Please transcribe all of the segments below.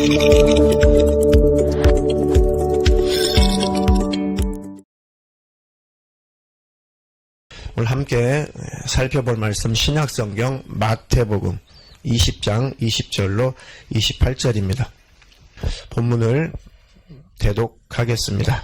오늘 함께 살펴볼 말씀 신약성경 마태복음 20장 20절로 28절입니다. 본문을 대독하겠습니다.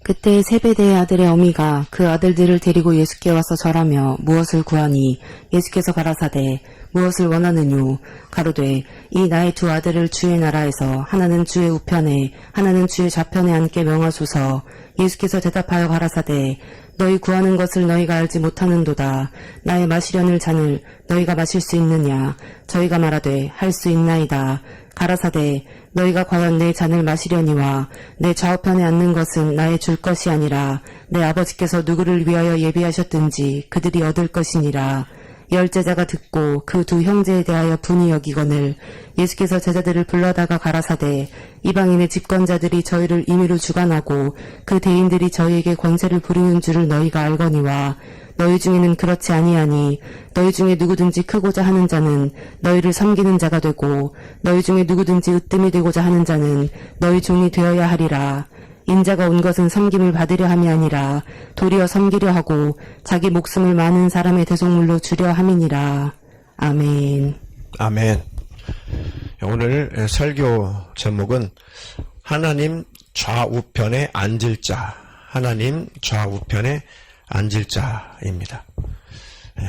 그때 세베대의 아들의 어미가 그 아들들을 데리고 예수께 와서 절하며 무엇을 구하니 예수께서 가라사대 무엇을 원하느뇨 가로되 이 나의 두 아들을 주의 나라에서 하나는 주의 우편에 하나는 주의 좌편에 앉게 명하소서. 예수께서 대답하여 가라사대 너희 구하는 것을 너희가 알지 못하는도다. 나의 마시려는 잔을 너희가 마실 수 있느냐. 저희가 말하되 할 수 있나이다. 가라사대 너희가 과연 내 잔을 마시려니와 내 좌우편에 앉는 것은 나의 줄 것이 아니라 내 아버지께서 누구를 위하여 예비하셨든지 그들이 얻을 것이니라. 열 제자가 듣고 그 두 형제에 대하여 분이 여기거늘 예수께서 제자들을 불러다가 가라사대 이방인의 집권자들이 저희를 임의로 주관하고 그 대인들이 저희에게 권세를 부리는 줄을 너희가 알거니와 너희 중에는 그렇지 아니하니 너희 중에 누구든지 크고자 하는 자는 너희를 섬기는 자가 되고 너희 중에 누구든지 으뜸이 되고자 하는 자는 너희 종이 되어야 하리라. 인자가 온 것은 섬김을 받으려 함이 아니라 도리어 섬기려 하고 자기 목숨을 많은 사람의 대속물로 주려 함이니라. 아멘. 아멘. 오늘 설교 제목은 하나님 좌우편에 앉을 자, 하나님 좌우편에 앉을 자입니다.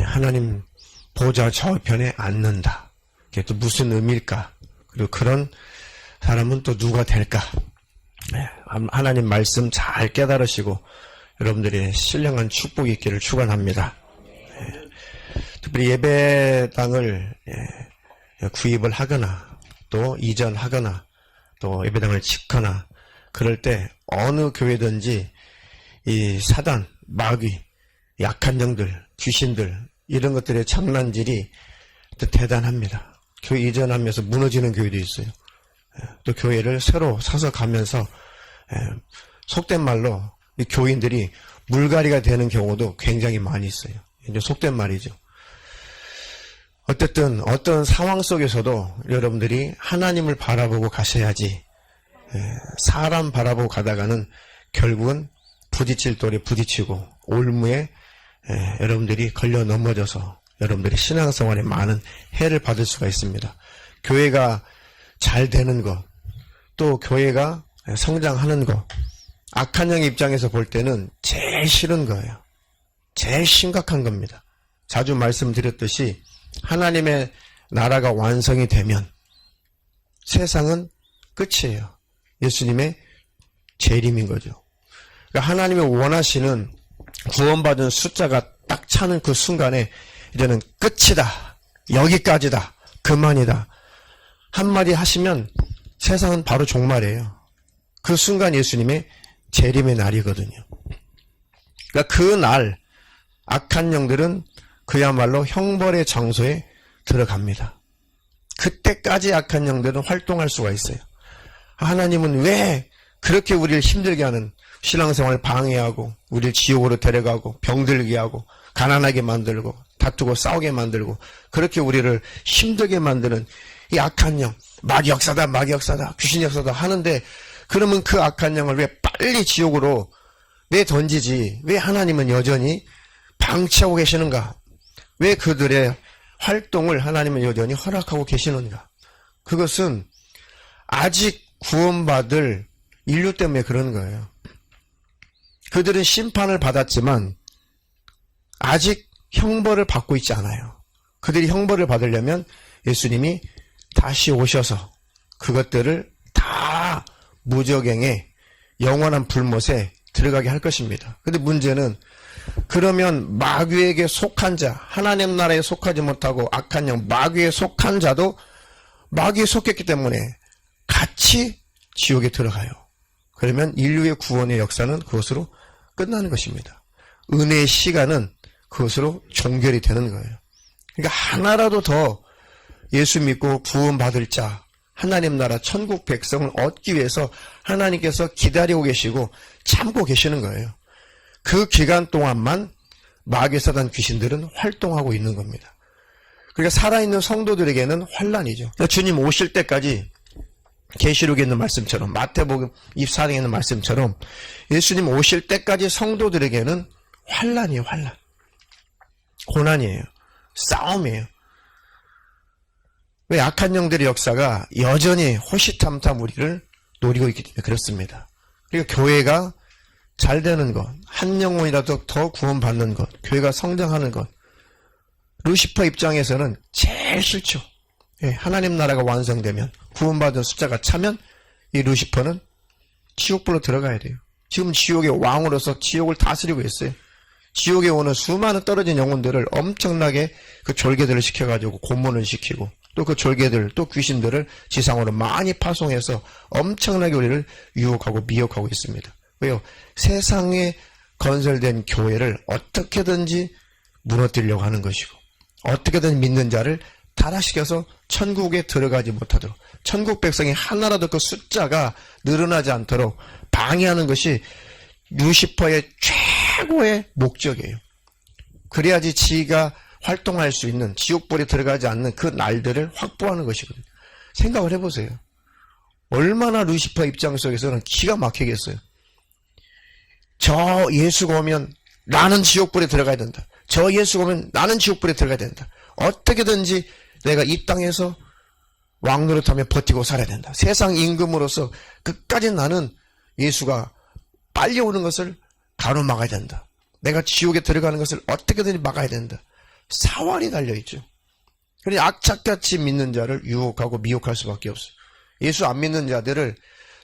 하나님 보좌 좌우편에 앉는다. 그게 또 무슨 의미일까? 그리고 그런 사람은 또 누가 될까? 하나님 말씀 잘 깨달으시고 여러분들이 신령한 축복이 있기를 축원합니다. 특별히 예배당을 구입을 하거나 또 이전하거나 또 예배당을 짓거나 그럴 때 어느 교회든지 이 사단, 마귀, 약한 영들, 귀신들 이런 것들의 장난질이 또 대단합니다. 교회 이전하면서 무너지는 교회도 있어요. 또 교회를 새로 사서 가면서 속된 말로 이 교인들이 물갈이가 되는 경우도 굉장히 많이 있어요. 이제 속된 말이죠. 어쨌든 어떤 상황 속에서도 여러분들이 하나님을 바라보고 가셔야지 사람 바라보고 가다가는 결국은 부딪힐 돌에 부딪히고 올무에 여러분들이 걸려 넘어져서 여러분들이 신앙생활에 많은 해를 받을 수가 있습니다. 교회가 잘 되는 것, 또 교회가 성장하는 것, 악한 영의 입장에서 볼 때는 제일 싫은 거예요. 제일 심각한 겁니다. 자주 말씀드렸듯이 하나님의 나라가 완성이 되면 세상은 끝이에요. 예수님의 재림인 거죠. 그러니까 하나님이 원하시는 구원받은 숫자가 딱 차는 그 순간에 이제는 끝이다. 여기까지다. 그만이다. 한마디 하시면 세상은 바로 종말이에요. 그 순간 예수님의 재림의 날이거든요. 그러니까 그 날 악한 영들은 그야말로 형벌의 장소에 들어갑니다. 그때까지 악한 영들은 활동할 수가 있어요. 하나님은 왜 그렇게 우리를 힘들게 하는 신앙생활을 방해하고 우리를 지옥으로 데려가고 병들게 하고 가난하게 만들고 다투고 싸우게 만들고 그렇게 우리를 힘들게 만드는 이 악한 영, 마귀 역사다, 마귀 역사다, 귀신 역사다 하는데 그러면 그 악한 영을 왜 빨리 지옥으로 왜 던지지? 왜 하나님은 여전히 방치하고 계시는가? 왜 그들의 활동을 하나님은 여전히 허락하고 계시는가? 그것은 아직 구원받을 인류 때문에 그런 거예요. 그들은 심판을 받았지만 아직 형벌을 받고 있지 않아요. 그들이 형벌을 받으려면 예수님이 다시 오셔서 그것들을 다 무저갱에 영원한 불못에 들어가게 할 것입니다. 근데 문제는 그러면 마귀에게 속한 자, 하나님 나라에 속하지 못하고 악한 영, 마귀에 속한 자도 마귀에 속했기 때문에 같이 지옥에 들어가요. 그러면 인류의 구원의 역사는 그것으로 끝나는 것입니다. 은혜의 시간은 그것으로 종결이 되는 거예요. 그러니까 하나라도 더 예수 믿고 구원받을 자, 하나님 나라 천국 백성을 얻기 위해서 하나님께서 기다리고 계시고 참고 계시는 거예요. 그 기간 동안만 마귀 사단 귀신들은 활동하고 있는 겁니다. 그러니까 살아있는 성도들에게는 환난이죠. 주님 오실 때까지 계시록에 있는 말씀처럼, 마태복음 24장에 있는 말씀처럼 예수님 오실 때까지 성도들에게는 환난이에요. 환난. 고난이에요. 싸움이에요. 왜? 악한 영들의 역사가 여전히 호시탐탐 우리를 노리고 있기 때문에 그렇습니다. 그러니까 교회가 잘 되는 것, 한 영혼이라도 더 구원받는 것, 교회가 성장하는 것, 루시퍼 입장에서는 제일 싫죠. 예, 하나님 나라가 완성되면, 구원받은 숫자가 차면 이 루시퍼는 지옥불로 들어가야 돼요. 지금 지옥의 왕으로서 지옥을 다스리고 있어요. 지옥에 오는 수많은 떨어진 영혼들을 엄청나게 그 졸개들을 시켜가지고 고문을 시키고, 또 그 졸개들, 또 귀신들을 지상으로 많이 파송해서 엄청나게 우리를 유혹하고 미혹하고 있습니다. 왜요? 세상에 건설된 교회를 어떻게든지 무너뜨리려고 하는 것이고, 어떻게든 믿는 자를 타락시켜서 천국에 들어가지 못하도록, 천국 백성이 하나라도 그 숫자가 늘어나지 않도록 방해하는 것이 루시퍼의 최고의 목적이에요. 그래야지 지가 활동할 수 있는, 지옥불에 들어가지 않는 그 날들을 확보하는 것이거든요. 생각을 해보세요. 얼마나 루시퍼 입장 속에서는 기가 막히겠어요. 저 예수가 오면 나는 지옥불에 들어가야 된다. 저 예수가 오면 나는 지옥불에 들어가야 된다. 어떻게든지 내가 이 땅에서 왕노릇하며 버티고 살아야 된다. 세상 임금으로서 끝까지 나는 예수가 빨리 오는 것을 가로막아야 된다. 내가 지옥에 들어가는 것을 어떻게든지 막아야 된다. 사활이 달려있죠. 그래서 악착같이 믿는 자를 유혹하고 미혹할 수밖에 없어요. 예수 안 믿는 자들을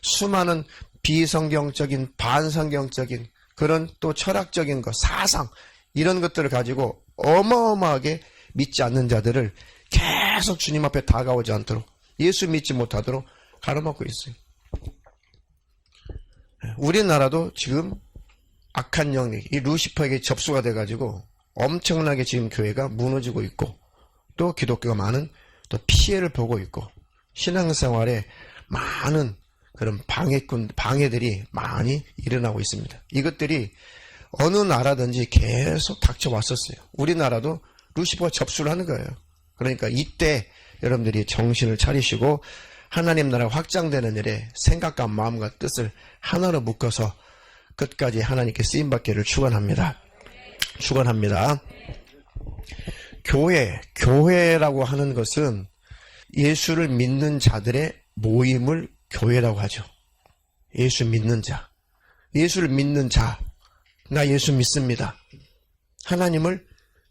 수많은 비성경적인, 반성경적인 그런 또 철학적인 것, 사상 이런 것들을 가지고 어마어마하게 믿지 않는 자들을 계속 주님 앞에 다가오지 않도록, 예수 믿지 못하도록 가로막고 있어요. 우리나라도 지금 악한 영이 이 루시퍼에게 접수가 돼가지고 엄청나게 지금 교회가 무너지고 있고, 또 기독교가 많은 또 피해를 보고 있고, 신앙생활에 많은 그런 방해들이 많이 일어나고 있습니다. 이것들이 어느 나라든지 계속 닥쳐왔었어요. 우리나라도 루시퍼가 접수를 하는 거예요. 그러니까 이때 여러분들이 정신을 차리시고 하나님 나라가 확장되는 일에 생각과 마음과 뜻을 하나로 묶어서 끝까지 하나님께 쓰임받기를 축원합니다. 축원합니다. 교회라고 하는 것은 예수를 믿는 자들의 모임을 교회라고 하죠. 예수 믿는 자, 예수를 믿는 자, 나 예수 믿습니다. 하나님을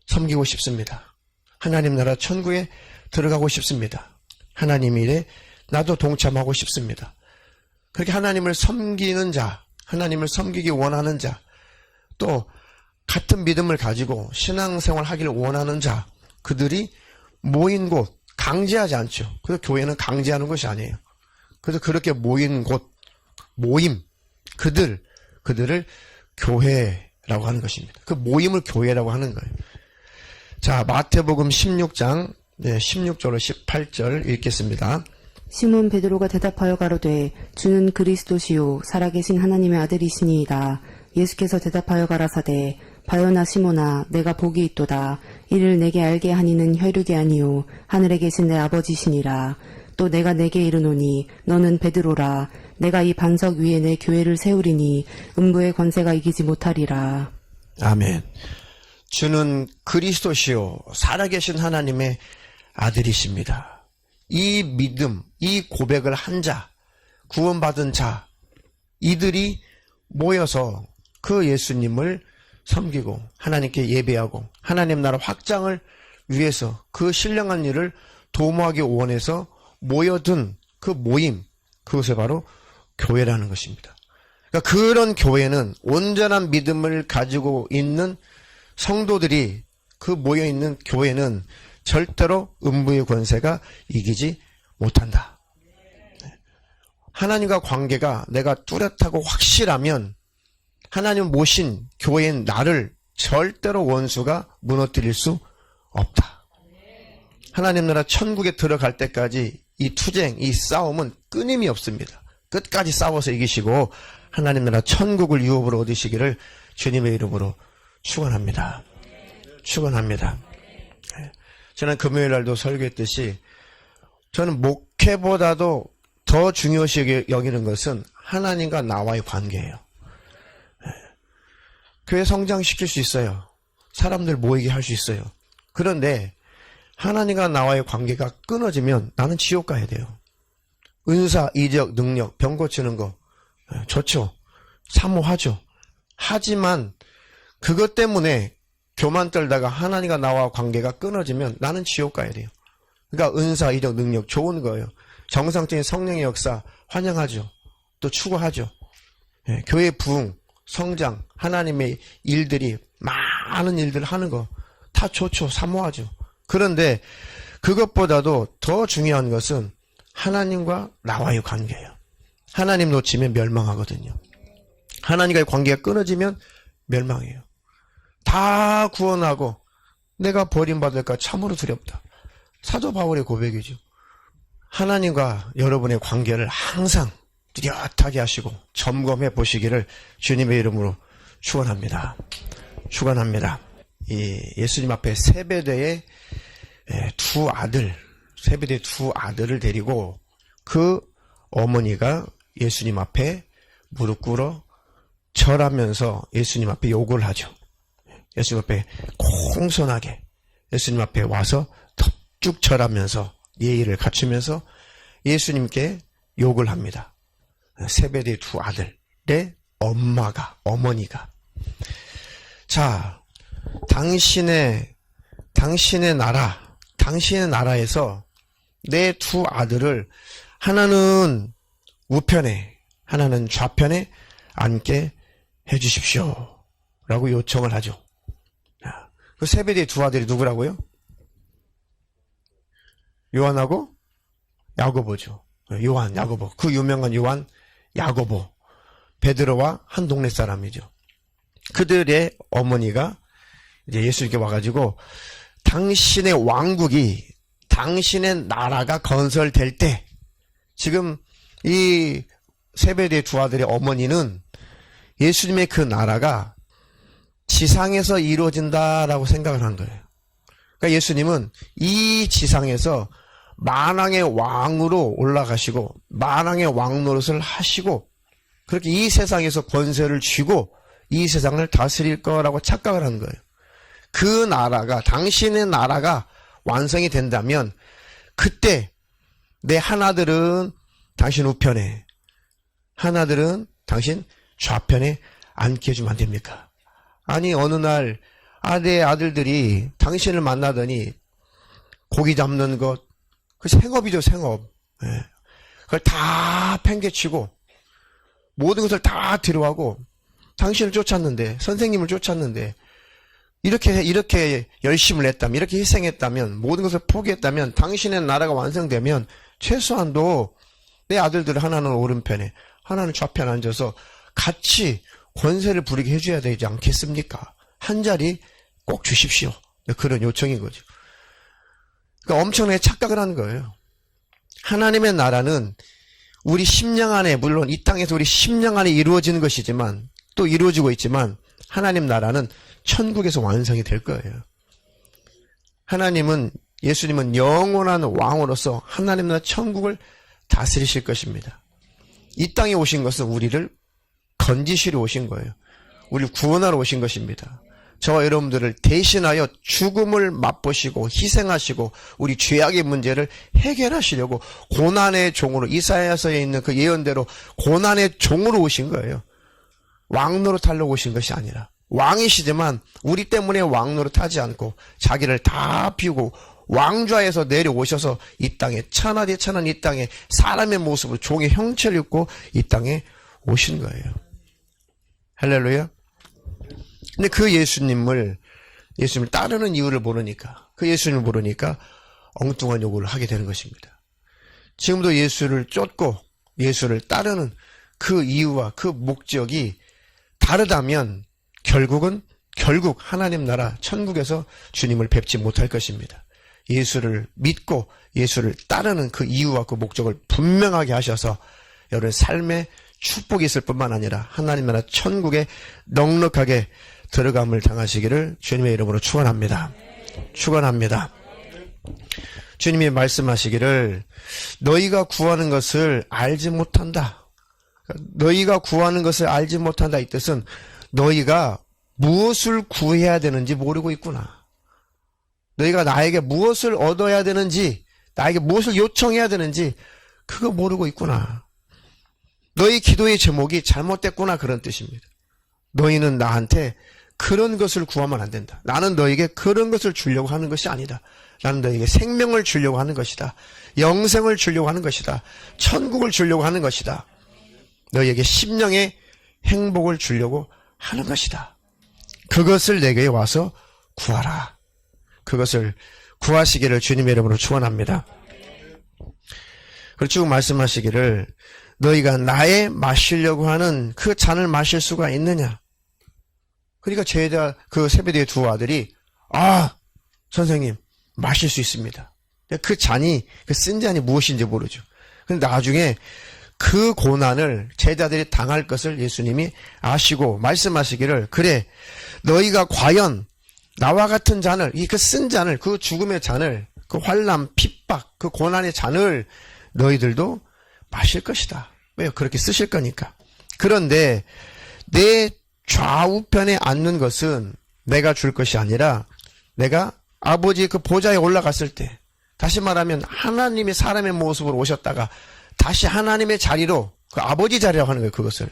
섬기고 싶습니다. 하나님 나라 천국에 들어가고 싶습니다. 하나님 일에 나도 동참하고 싶습니다. 그렇게 하나님을 섬기는 자, 하나님을 섬기기 원하는 자, 또 같은 믿음을 가지고 신앙생활 하기를 원하는 자, 그들이 모인 곳, 강제하지 않죠. 그래서 교회는 강제하는 것이 아니에요. 그래서 그렇게 모인 곳, 모임, 그들을 교회라고 하는 것입니다. 그 모임을 교회라고 하는 거예요. 자, 마태복음 16장 16절로 18절 읽겠습니다. 시몬 베드로가 대답하여 가로되 주는 그리스도시요 살아계신 하나님의 아들이시니이다. 예수께서 대답하여 가라사대 바요나 시몬아 내가 복이 있도다. 이를 내게 알게 하니는 혈육이 아니요 하늘에 계신 내 아버지시니라. 또 내가 내게 이르노니 너는 베드로라. 내가 이 반석 위에 내 교회를 세우리니 음부의 권세가 이기지 못하리라. 아멘. 주는 그리스도시요 살아계신 하나님의 아들이십니다. 이 믿음, 이 고백을 한 자, 구원받은 자, 이들이 모여서 그 예수님을 섬기고 하나님께 예배하고 하나님 나라 확장을 위해서 그 신령한 일을 도모하기 원해서 모여든 그 모임, 그것이 바로 교회라는 것입니다. 그러니까 그런 교회는 온전한 믿음을 가지고 있는 성도들이 그 모여있는 교회는 절대로 음부의 권세가 이기지 못한다. 하나님과 관계가 내가 뚜렷하고 확실하면 하나님 모신 교회인 나를 절대로 원수가 무너뜨릴 수 없다. 하나님 나라 천국에 들어갈 때까지 이 투쟁, 이 싸움은 끊임이 없습니다. 끝까지 싸워서 이기시고 하나님 나라 천국을 유업으로 얻으시기를 주님의 이름으로 축원합니다. 축원합니다. 저는 금요일 날도 설교했듯이 저는 목회보다도 더 더 중요시 여기는 것은 하나님과 나와의 관계예요. 교회 성장시킬 수 있어요. 사람들 모이게 할 수 있어요. 그런데 하나님과 나와의 관계가 끊어지면 나는 지옥 가야 돼요. 은사, 이적, 능력, 병 고치는 거 좋죠. 사모하죠. 하지만 그것 때문에 교만 떨다가 하나님과 나와 관계가 끊어지면 나는 지옥 가야 돼요. 그러니까 은사, 이적, 능력 좋은 거예요. 정상적인 성령의 역사 환영하죠. 또 추구하죠. 교회 부흥, 성장, 하나님의 일들이 많은 일들을 하는 거 다 좋죠. 사모하죠. 그런데 그것보다도 더 중요한 것은 하나님과 나와의 관계예요. 하나님 놓치면 멸망하거든요. 하나님과의 관계가 끊어지면 멸망해요. 다 구원하고 내가 버림받을까 참으로 두렵다. 사도 바울의 고백이죠. 하나님과 여러분의 관계를 항상 뚜렷하게 하시고 점검해 보시기를 주님의 이름으로 축원합니다. 축원합니다. 이 예수님 앞에 세베대의 두 아들을 데리고 그 어머니가 예수님 앞에 무릎 꿇어 절하면서 예수님 앞에 욕을 하죠. 예수님 앞에 공손하게 예수님 앞에 와서 덥죽 절하면서 예의를 갖추면서 예수님께 욕을 합니다. 세베대의 두 아들의 어머니가. 자, 당신의 나라에서 내 두 아들을 하나는 우편에, 하나는 좌편에 앉게 해주십시오. 라고 요청을 하죠. 그 세베대의 두 아들이 누구라고요? 요한하고 야고보죠. 요한, 야고보. 그 유명한 요한, 야고보. 베드로와 한 동네 사람이죠. 그들의 어머니가 이제 예수님께 와가지고 당신의 왕국이, 당신의 나라가 건설될 때, 지금 이 세베대의 두 아들의 어머니는 예수님의 그 나라가 지상에서 이루어진다라고 생각을 한 거예요. 그러니까 예수님은 이 지상에서 만왕의 왕으로 올라가시고 만왕의 왕 노릇을 하시고 그렇게 이 세상에서 권세를 쥐고 이 세상을 다스릴 거라고 착각을 한 거예요. 그 나라가, 당신의 나라가 완성이 된다면 그때 내 하나들은 당신 우편에, 하나들은 당신 좌편에 앉게 해주면 안 됩니까? 아니 어느 날 내 아들들이 당신을 만나더니 고기 잡는 것, 그 생업이죠, 생업. 그걸 다 팽개치고 모든 것을 다 뒤로하고 당신을 쫓았는데, 선생님을 쫓았는데 이렇게 열심을 했다면, 이렇게 희생했다면, 모든 것을 포기했다면, 당신의 나라가 완성되면 최소한도 내 아들들 하나는 오른편에, 하나는 좌편에 앉아서 같이 권세를 부리게 해줘야 되지 않겠습니까? 한 자리 꼭 주십시오. 그런 요청인 거죠. 그러니까 엄청나게 착각을 하는 거예요. 하나님의 나라는 우리 심령 안에, 물론 이 땅에서 우리 심령 안에 이루어지는 것이지만, 또 이루어지고 있지만, 하나님 나라는 천국에서 완성이 될 거예요. 하나님은, 예수님은 영원한 왕으로서 하나님 나라 천국을 다스리실 것입니다. 이 땅에 오신 것은 우리를 건지시러 오신 거예요. 우리를 구원하러 오신 것입니다. 저와 여러분들을 대신하여 죽음을 맛보시고 희생하시고 우리 죄악의 문제를 해결하시려고 고난의 종으로, 이사야서에 있는 그 예언대로 고난의 종으로 오신 거예요. 왕노릇 하려고 오신 것이 아니라, 왕이시지만 우리 때문에 왕노릇 하지 않고 자기를 다 비우고 왕좌에서 내려오셔서 이 땅에, 천하대 천한 이 땅에 사람의 모습으로 종의 형체를 입고 이 땅에 오신 거예요. 할렐루야. 근데 그 예수님을 따르는 이유를 모르니까, 그 예수님을 모르니까 엉뚱한 요구를 하게 되는 것입니다. 지금도 예수를 쫓고 예수를 따르는 그 이유와 그 목적이 다르다면 결국 하나님 나라 천국에서 주님을 뵙지 못할 것입니다. 예수를 믿고 예수를 따르는 그 이유와 그 목적을 분명하게 하셔서 여러분의 삶에 축복이 있을 뿐만 아니라 하나님 나라 천국에 넉넉하게 들어감을 당하시기를 주님의 이름으로 축원합니다. 축원합니다. 주님이 말씀하시기를 너희가 구하는 것을 알지 못한다. 너희가 구하는 것을 알지 못한다. 이 뜻은 너희가 무엇을 구해야 되는지 모르고 있구나. 너희가 나에게 무엇을 얻어야 되는지, 나에게 무엇을 요청해야 되는지 그거 모르고 있구나. 너희 기도의 제목이 잘못됐구나, 그런 뜻입니다. 너희는 나한테 그런 것을 구하면 안 된다. 나는 너에게 그런 것을 주려고 하는 것이 아니다. 나는 너에게 생명을 주려고 하는 것이다. 영생을 주려고 하는 것이다. 천국을 주려고 하는 것이다. 너희에게 심령의 행복을 주려고 하는 것이다. 그것을 내게 와서 구하라. 그것을 구하시기를 주님의 이름으로 축원합니다. 그리고 쭉 말씀하시기를 너희가 나의 마시려고 하는 그 잔을 마실 수가 있느냐. 그러니까 제자 그 세베대의 두 아들이 선생님 마실 수 있습니다. 그 잔이, 그 쓴 잔이 무엇인지 모르죠. 근데 나중에 그 고난을 제자들이 당할 것을 예수님이 아시고 말씀하시기를 그래 너희가 과연 나와 같은 잔을, 이 그 쓴 잔을, 그 죽음의 잔을, 그 환난, 핍박, 그 고난의 잔을 너희들도 마실 것이다. 왜요? 그렇게 쓰실 거니까. 그런데 내 좌우편에 앉는 것은 내가 줄 것이 아니라 내가 아버지 그 보좌에 올라갔을 때, 다시 말하면 하나님이 사람의 모습으로 오셨다가 다시 하나님의 자리로, 그 아버지 자리라고 하는 거예요. 그것을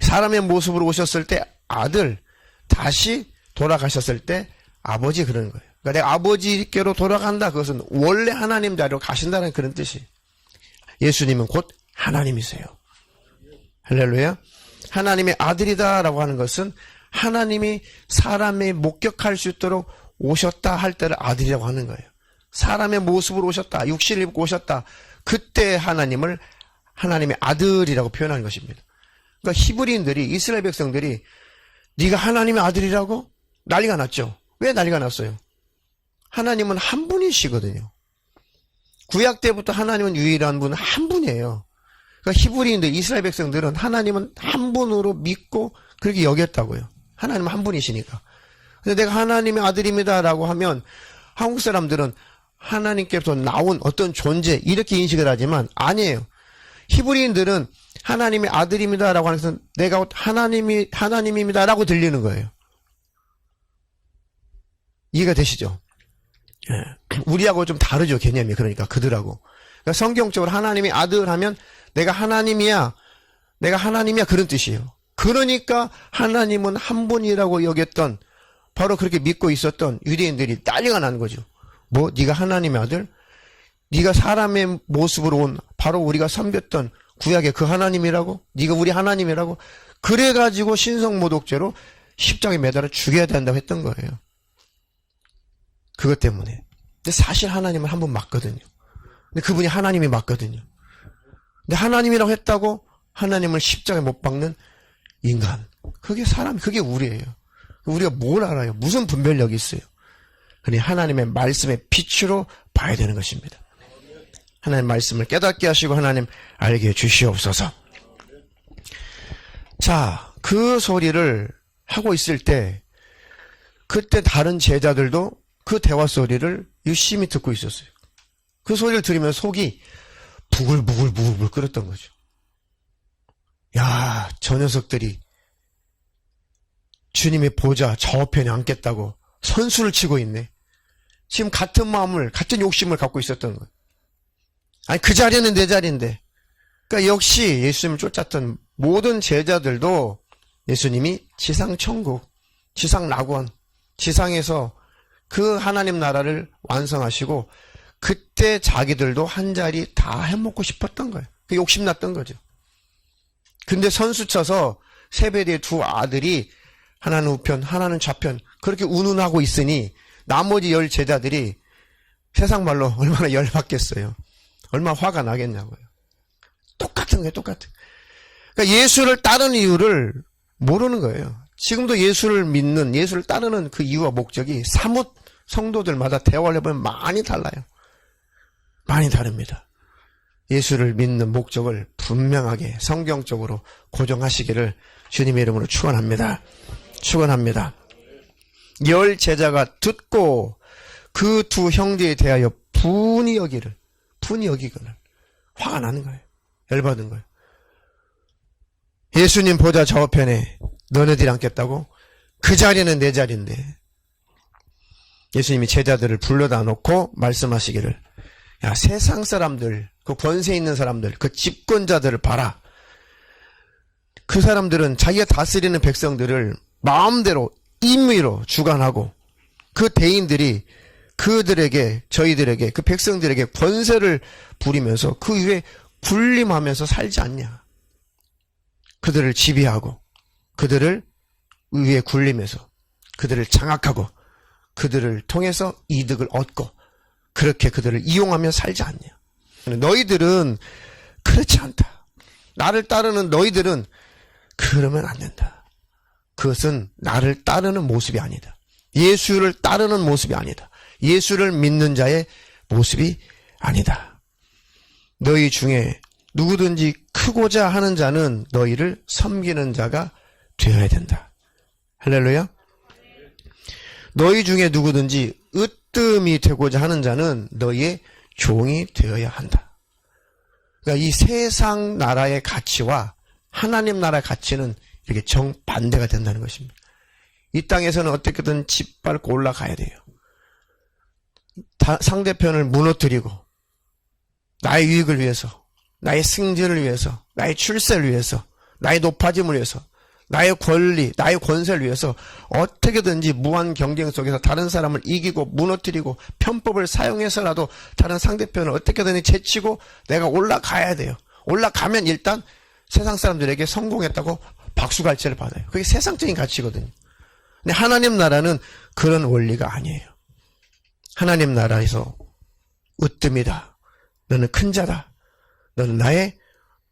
사람의 모습으로 오셨을 때 아들, 다시 돌아가셨을 때 아버지, 그러는 거예요. 그러니까 내가 아버지께로 돌아간다. 그것은 원래 하나님 자리로 가신다는 그런 뜻이. 예수님은 곧 하나님이세요. 할렐루야. 하나님의 아들이다라고 하는 것은 하나님이 사람의 목격할 수 있도록 오셨다 할 때를 아들이라고 하는 거예요. 사람의 모습으로 오셨다, 육신을 입고 오셨다, 그때 하나님을 하나님의 아들이라고 표현하는 것입니다. 그러니까 히브리인들이, 이스라엘 백성들이 네가 하나님의 아들이라고 난리가 났죠. 왜 난리가 났어요? 하나님은 한 분이시거든요. 구약 때부터 하나님은 유일한 분 한 분이에요. 그러니까 히브리인들, 이스라엘 백성들은 하나님은 한 분으로 믿고 그렇게 여겼다고요. 하나님은 한 분이시니까. 근데 내가 하나님의 아들입니다라고 하면 한국 사람들은 하나님께서 나온 어떤 존재 이렇게 인식을 하지만 아니에요. 히브리인들은 하나님의 아들입니다라고 하면서 내가 하나님입니다라고 들리는 거예요. 이해가 되시죠? 우리하고 좀 다르죠, 개념이. 그러니까 그들하고. 그러니까 성경적으로 하나님의 아들 하면 내가 하나님이야, 내가 하나님이야, 그런 뜻이에요. 그러니까 하나님은 한 분이라고 여겼던, 바로 그렇게 믿고 있었던 유대인들이 난리가 난 거죠. 뭐 네가 하나님의 아들? 네가 사람의 모습으로 온 바로 우리가 섬겼던 구약의 그 하나님이라고? 네가 우리 하나님이라고? 그래가지고 신성모독죄로 십자가에 매달아 죽여야 된다고 했던 거예요. 그것 때문에. 근데 사실 하나님은 한 분 맞거든요. 근데 그분이 하나님이 맞거든요. 근데 하나님이라고 했다고 하나님을 십자가에 못 박는 인간. 그게 사람, 그게 우리예요. 우리가 뭘 알아요? 무슨 분별력이 있어요? 그러니 하나님의 말씀의 빛으로 봐야 되는 것입니다. 하나님 말씀을 깨닫게 하시고 하나님 알게 해주시옵소서. 자, 그 소리를 하고 있을 때 그때 다른 제자들도 그 대화 소리를 유심히 듣고 있었어요. 그 소리를 들으면 속이 부글부글 끓었던 거죠. 야, 저 녀석들이 주님의 보좌 저편에 앉겠다고 선수를 치고 있네. 지금 같은 마음을, 같은 욕심을 갖고 있었던 거예요. 아니, 그 자리는 내 자리인데. 그러니까 역시 예수님을 쫓았던 모든 제자들도 예수님이 지상천국, 지상낙원, 지상에서 그 하나님 나라를 완성하시고 그때 자기들도 한 자리 다 해먹고 싶었던 거예요. 그 욕심났던 거죠. 근데 선수 쳐서 세베대의 두 아들이 하나는 우편, 하나는 좌편 그렇게 운운하고 있으니 나머지 10 제자들이 세상 말로 얼마나 열받겠어요. 얼마나 화가 나겠냐고요. 똑같은 거예요, 똑같은. 그러니까 예수를 따르는 이유를 모르는 거예요. 지금도 예수를 믿는, 예수를 따르는 그 이유와 목적이 사뭇 성도들마다 대화를 해보면 많이 달라요. 많이 다릅니다. 예수를 믿는 목적을 분명하게 성경적으로 고정하시기를 주님의 이름으로 축원합니다. 축원합니다. 10 제자가 듣고 그 두 형제에 대하여 분이 여기기를 화가 나는 거예요. 열받은 거예요. 예수님 보좌 저편에 너네들이 앉겠다고? 그 자리는 내 자리인데. 예수님이 제자들을 불러다 놓고 말씀하시기를, 야, 세상 사람들, 그 권세 있는 사람들, 그 집권자들을 봐라. 그 사람들은 자기가 다스리는 백성들을 마음대로 임의로 주관하고, 그 대인들이 그들에게, 저희들에게, 그 백성들에게 권세를 부리면서 그 위에 군림하면서 살지 않냐. 그들을 지배하고, 그들을 위에 군림해서, 그들을 장악하고, 그들을 통해서 이득을 얻고, 그렇게 그들을 이용하며 살지 않냐. 너희들은 그렇지 않다. 나를 따르는 너희들은 그러면 안 된다. 그것은 나를 따르는 모습이 아니다. 예수를 따르는 모습이 아니다. 예수를 믿는 자의 모습이 아니다. 너희 중에 누구든지 크고자 하는 자는 너희를 섬기는 자가 되어야 된다. 할렐루야. 너희 중에 누구든지 으뜸이 되고자 하는 자는 너희의 종이 되어야 한다. 그러니까 이 세상 나라의 가치와 하나님 나라의 가치는 이렇게 정반대가 된다는 것입니다. 이 땅에서는 어떻게든 짓밟고 올라가야 돼요. 상대편을 무너뜨리고 나의 유익을 위해서, 나의 승진을 위해서, 나의 출세를 위해서, 나의 높아짐을 위해서, 나의 권리, 나의 권세를 위해서 어떻게든지 무한 경쟁 속에서 다른 사람을 이기고 무너뜨리고 편법을 사용해서라도 다른 상대편을 어떻게든 제치고 내가 올라가야 돼요. 올라가면 일단 세상 사람들에게 성공했다고 박수갈채를 받아요. 그게 세상적인 가치거든요. 근데 하나님 나라는 그런 원리가 아니에요. 하나님 나라에서 으뜸이다. 너는 큰 자다. 너는 나의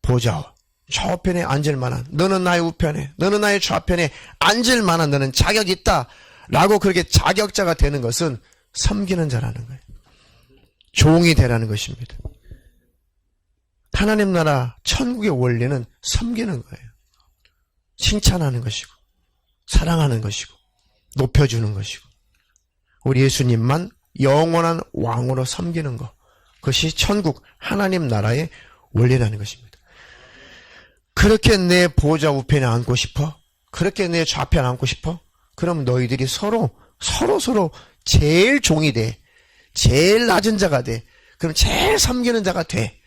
보좌 좌편에 앉을 만한, 너는 나의 우편에, 너는 나의 좌편에 앉을 만한 너는 자격이 있다 라고 그렇게 자격자가 되는 것은 섬기는 자라는 거예요. 종이 되라는 것입니다. 하나님 나라 천국의 원리는 섬기는 거예요. 칭찬하는 것이고 사랑하는 것이고 높여주는 것이고 우리 예수님만 영원한 왕으로 섬기는 것, 그것이 천국 하나님 나라의 원리라는 것입니다. 그렇게 내 보좌 우편에 앉고 싶어? 그렇게 내 좌편에 앉고 싶어? 그럼 너희들이 서로 제일 종이 돼. 제일 낮은 자가 돼. 그럼 제일 섬기는 자가 돼.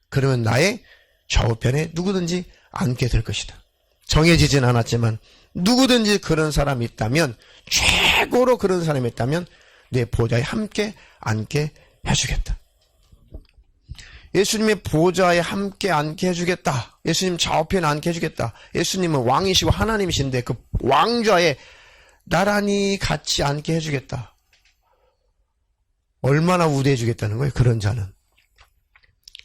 그러면 나의 좌우편에 누구든지 앉게 될 것이다. 정해지진 않았지만 누구든지 그런 사람이 있다면, 최고로 그런 사람이 있다면 내 보좌에 함께 앉게 해주겠다. 예수님의 보좌에 함께 앉게 해주겠다. 예수님 좌우편에 앉게 해주겠다. 예수님은 왕이시고 하나님이신데 그 왕좌에 나란히 같이 앉게 해주겠다. 얼마나 우대해 주겠다는 거예요, 그런 자는.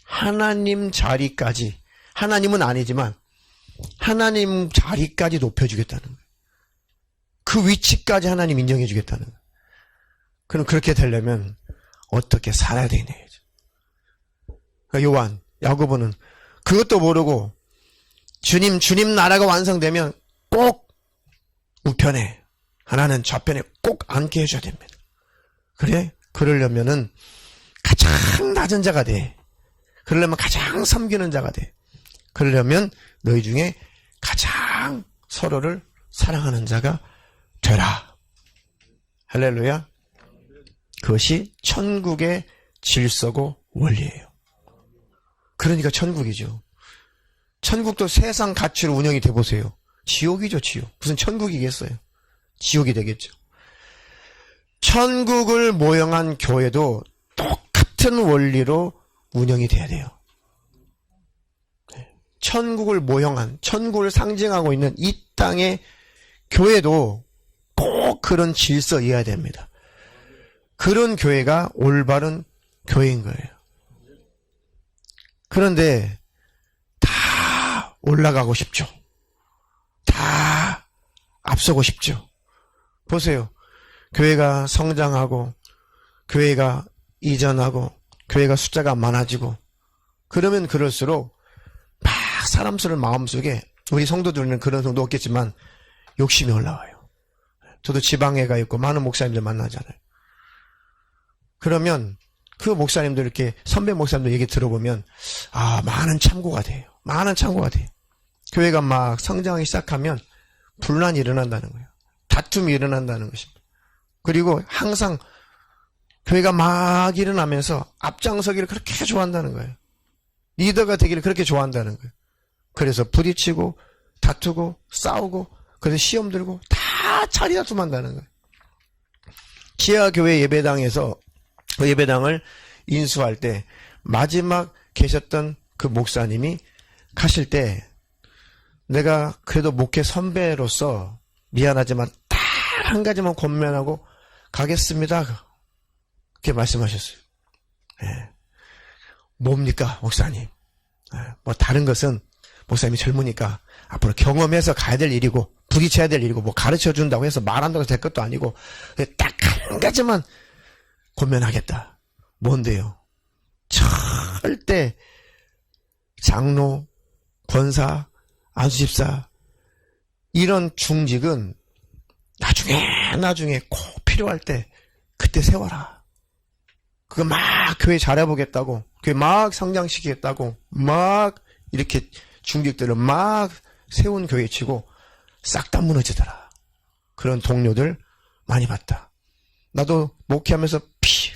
하나님 자리까지, 하나님은 아니지만 하나님 자리까지 높여주겠다는 거예요. 그 위치까지 하나님 인정해 주겠다는 거예요. 그럼 그렇게 되려면 어떻게 살아야 되냐. 요한, 야고보는 그것도 모르고 주님 나라가 완성되면 꼭 우편에, 하나는 좌편에 꼭 앉게 해줘야 됩니다. 그래? 그러려면은 가장 낮은 자가 돼. 그러려면 가장 섬기는 자가 돼. 그러려면 너희 중에 가장 서로를 사랑하는 자가 되라. 할렐루야. 그것이 천국의 질서고 원리예요. 그러니까 천국이죠. 천국도 세상 가치로 운영이 돼 보세요. 지옥이죠, 지옥. 무슨 천국이겠어요? 지옥이 되겠죠. 천국을 모형한 교회도 똑같은 원리로 운영이 돼야 돼요. 천국을 모형한, 천국을 상징하고 있는 이 땅의 교회도 꼭 그런 질서여야 됩니다. 그런 교회가 올바른 교회인 거예요. 그런데 다 올라가고 싶죠. 다 앞서고 싶죠. 보세요. 교회가 성장하고 교회가 이전하고 교회가 숫자가 많아지고 그러면 그럴수록 막 사람 수를 마음속에, 우리 성도들은 그런 성도 없겠지만 욕심이 올라와요. 저도 지방에 가 있고 많은 목사님들 만나잖아요. 그러면 그 목사님들 이렇게 선배 목사님들 얘기 들어보면 많은 참고가 돼요. 많은 참고가 돼요. 교회가 막 성장하기 시작하면 분란이 일어난다는 거예요. 다툼이 일어난다는 것입니다. 그리고 항상 교회가 막 일어나면서 앞장서기를 그렇게 좋아한다는 거예요. 리더가 되기를 그렇게 좋아한다는 거예요. 그래서 부딪히고 다투고 싸우고 그래서 시험 들고 다 자리다툼한다는 거예요. 지하교회 예배당에서 그 예배당을 인수할 때 마지막 계셨던 그 목사님이 가실 때 내가 그래도 목회 선배로서 미안하지만 딱 한 가지만 권면하고 가겠습니다. 그렇게 말씀하셨어요. 네. 뭡니까 목사님? 뭐 다른 것은 목사님이 젊으니까 앞으로 경험해서 가야 될 일이고 부딪혀야 될 일이고 뭐 가르쳐준다고 해서 말한다고 될 것도 아니고 딱 한 가지만 권면하겠다. 뭔데요? 절대 장로, 권사, 안수집사 이런 중직은 나중에 꼭 필요할 때 그때 세워라. 그거 막 교회 잘해보겠다고 교회 막 성장시키겠다고 막 이렇게 중직들을 막 세운 교회치고 싹 다 무너지더라. 그런 동료들 많이 봤다. 나도 목회하면서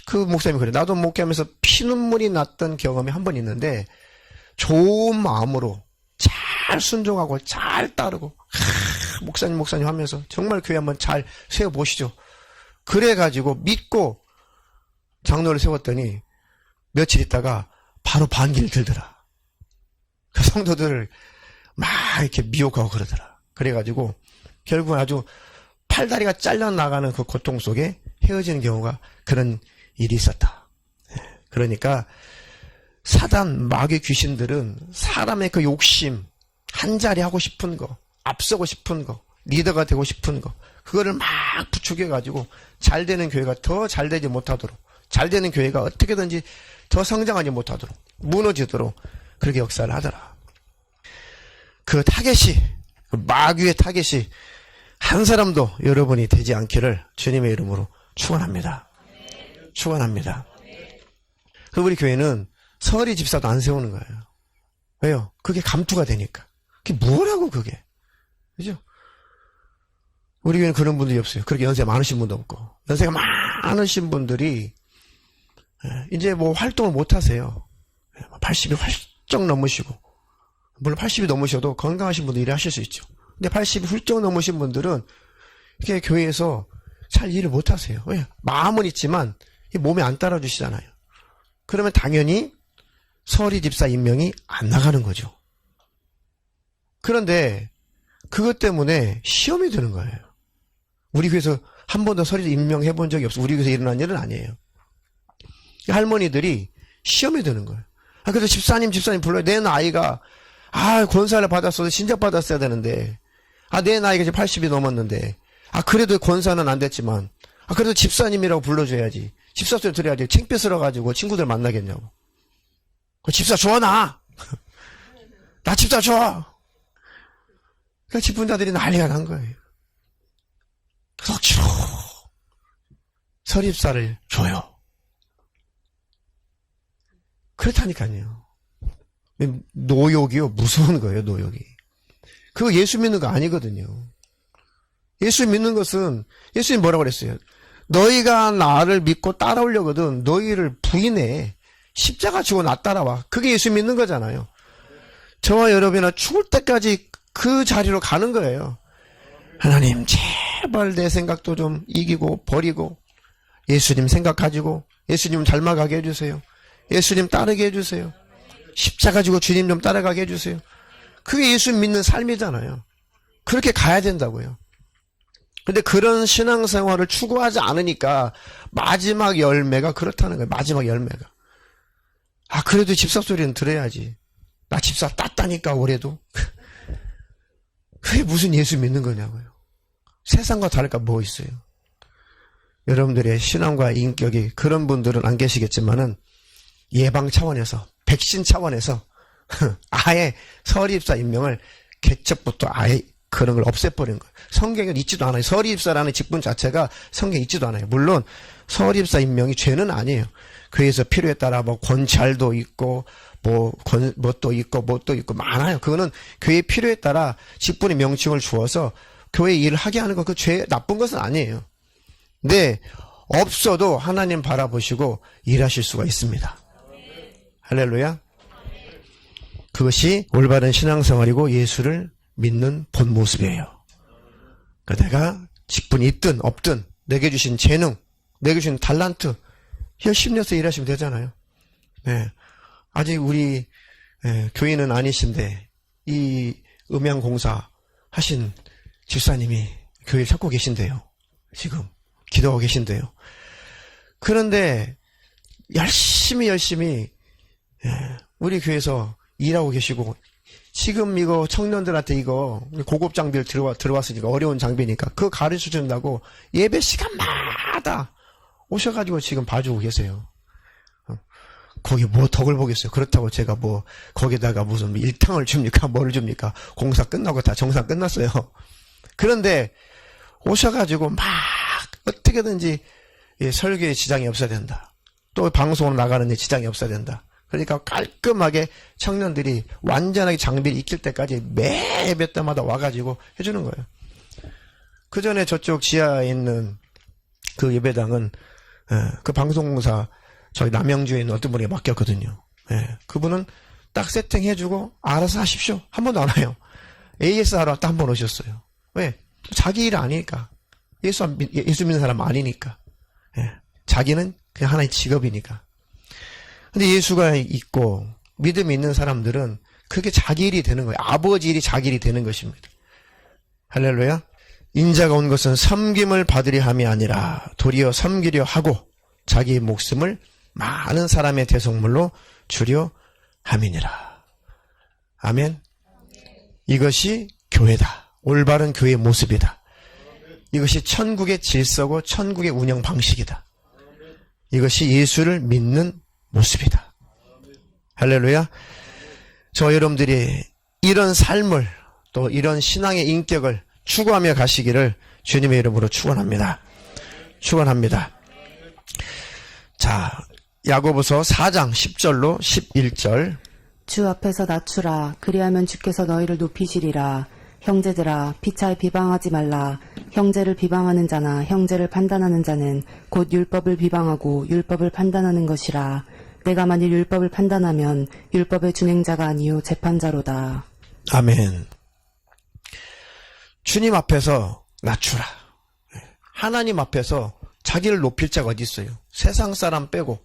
그 목사님이 그래. 나도 목회하면서 피눈물이 났던 경험이 한 번 있는데 좋은 마음으로 잘 순종하고 잘 따르고 목사님 하면서 정말 교회 한번 잘 세워보시죠. 그래가지고 믿고 장로를 세웠더니 며칠 있다가 바로 반기를 들더라. 그 성도들을 막 이렇게 미혹하고 그러더라. 그래가지고 결국은 아주 팔다리가 잘려나가는 그 고통 속에 헤어지는 경우가 그런 일이 있었다. 그러니까 사단 마귀 귀신들은 사람의 그 욕심 한 자리 하고 싶은 거 앞서고 싶은 거 리더가 되고 싶은 거 그거를 막 부추겨가지고 잘 되는 교회가 더 잘 되지 못하도록 잘 되는 교회가 어떻게든지 더 성장하지 못하도록 무너지도록 그렇게 역사를 하더라. 그 타겟이 그 마귀의 타겟이 한 사람도 여러분이 되지 않기를 주님의 이름으로 축원합니다. 축원합니다. 그 우리 교회는 서리 집사도 안 세우는 거예요. 왜요? 그게 감투가 되니까. 그게 뭐라고 그게. 그죠? 우리 교회는 그런 분들이 없어요. 그렇게 연세 많으신 분도 없고. 연세가 많으신 분들이 이제 뭐 활동을 못 하세요. 80이 훌쩍 넘으시고. 물론 80이 넘으셔도 건강하신 분들 일을 하실 수 있죠. 근데 80이 훌쩍 넘으신 분들은 이렇게 교회에서 잘 일을 못 하세요. 왜? 마음은 있지만 몸에 안 따라주시잖아요. 그러면 당연히 서리 집사 임명이 안 나가는 거죠. 그런데 그것 때문에 시험이 드는 거예요. 우리 교회에서 한 번도 서리 임명해 본 적이 없어. 우리 교회에서 일어난 일은 아니에요. 할머니들이 시험이 드는 거예요. 그래서 집사님 불러요. 내 나이가 권사를 받았어도 신작 받았어야 되는데 내 나이가 이제 80이 넘었는데 그래도 권사는 안 됐지만 그래도 집사님이라고 불러줘야지. 집사 소리 들어야지. 창피스러워가지고 친구들 만나겠냐고. 집사 줘, 나 집사 줘. 그러니까 집분자들이 난리가 난 거예요. 그래서 억지로 서립사를 줘요. 그렇다니까요. 노욕이요. 무서운 거예요, 노욕이. 그거 예수 믿는 거 아니거든요. 예수 믿는 것은, 예수님 뭐라고 그랬어요? 너희가 나를 믿고 따라오려거든 너희를 부인해. 십자가 지고 나 따라와. 그게 예수 믿는 거잖아요. 저와 여러분이나 죽을 때까지 그 자리로 가는 거예요. 하나님, 제발 내 생각도 좀 이기고 버리고 예수님 생각 가지고 예수님 닮아가게 해주세요. 예수님 따르게 해주세요. 십자가 지고 주님 좀 따라가게 해주세요. 그게 예수 믿는 삶이잖아요. 그렇게 가야 된다고요. 근데 그런 신앙생활을 추구하지 않으니까 마지막 열매가 그렇다는 거예요. 마지막 열매가. 그래도 집사 소리는 들어야지. 나 집사 땄다니까 올해도. 그게 무슨 예수 믿는 거냐고요. 세상과 다를까 뭐 있어요. 여러분들의 신앙과 인격이 그런 분들은 안 계시겠지만은 예방 차원에서 백신 차원에서 아예 서리입사 임명을 개척부터 아예 그런 걸 없애버린 거예요. 성경에 있지도 않아요. 서리입사라는 직분 자체가 성경에 있지도 않아요. 물론 서립사 임명이 죄는 아니에요. 교회에서 필요에 따라 뭐 권찰도 있고 뭣도 있고 많아요. 그거는 교회 필요에 따라 직분의 명칭을 주어서 교회 일을 하게 하는 거 그 죄 나쁜 것은 아니에요. 근데 없어도 하나님 바라보시고 일하실 수가 있습니다. 할렐루야. 그것이 올바른 신앙생활이고 예수를 믿는 본 모습이에요. 그러니까 내가 직분이 있든 없든 내게 주신 재능, 내게 주신 달란트 열심히 해서 일하시면 되잖아요. 네. 아직 우리 교인은 아니신데 이 음향공사 하신 집사님이 교회를 찾고 계신데요. 지금 기도하고 계신데요. 그런데 열심히 우리 교회에서 일하고 계시고 지금 이거 청년들한테 이거 고급 장비를 들어왔으니까 어려운 장비니까 그거 가르쳐 준다고 예배 시간마다 오셔가지고 지금 봐주고 계세요. 거기 뭐 덕을 보겠어요. 그렇다고 제가 뭐 거기다가 무슨 일탕을 줍니까? 뭐를 줍니까? 공사 끝나고 다 정상 끝났어요. 그런데 오셔가지고 막 어떻게든지 설교에 지장이 없어야 된다. 또 방송으로 나가는 데 지장이 없어야 된다. 그러니까 깔끔하게 청년들이 완전하게 장비를 익힐 때까지 매 예배 때마다 와가지고 해주는 거예요. 그 전에 저쪽 지하에 있는 그 예배당은 그 방송공사 저희 남양주에 있는 어떤 분에게 맡겼거든요. 그분은 딱 세팅해주고 알아서 하십시오. 한 번도 안 와요. AS 하러 딱 한 번 오셨어요. 왜? 자기 일 아니니까. 예수 믿는 사람 아니니까. 자기는 그냥 하나의 직업이니까. 근데 예수가 있고 믿음이 있는 사람들은 그게 자기 일이 되는 거예요. 아버지 일이 자기 일이 되는 것입니다. 할렐루야. 인자가 온 것은 섬김을 받으려 함이 아니라 도리어 섬기려 하고 자기의 목숨을 많은 사람의 대속물로 주려 함이니라. 아멘. 이것이 교회다. 올바른 교회의 모습이다. 이것이 천국의 질서고 천국의 운영 방식이다. 이것이 예수를 믿는 모습이다. 할렐루야. 저 여러분들이 이런 삶을 또 이런 신앙의 인격을 추구하며 가시기를 주님의 이름으로 축원합니다. 축원합니다. 자, 야고보서 4장 10절로 11절. 주 앞에서 낮추라. 그리하면 주께서 너희를 높이시리라. 형제들아, 피차에 비방하지 말라. 형제를 비방하는 자나 형제를 판단하는 자는 곧 율법을 비방하고 율법을 판단하는 것이라. 내가 만일 율법을 판단하면 율법의 준행자가 아니요 재판자로다. 아멘. 주님 앞에서 낮추라. 하나님 앞에서 자기를 높일 자가 어디 있어요? 세상 사람 빼고.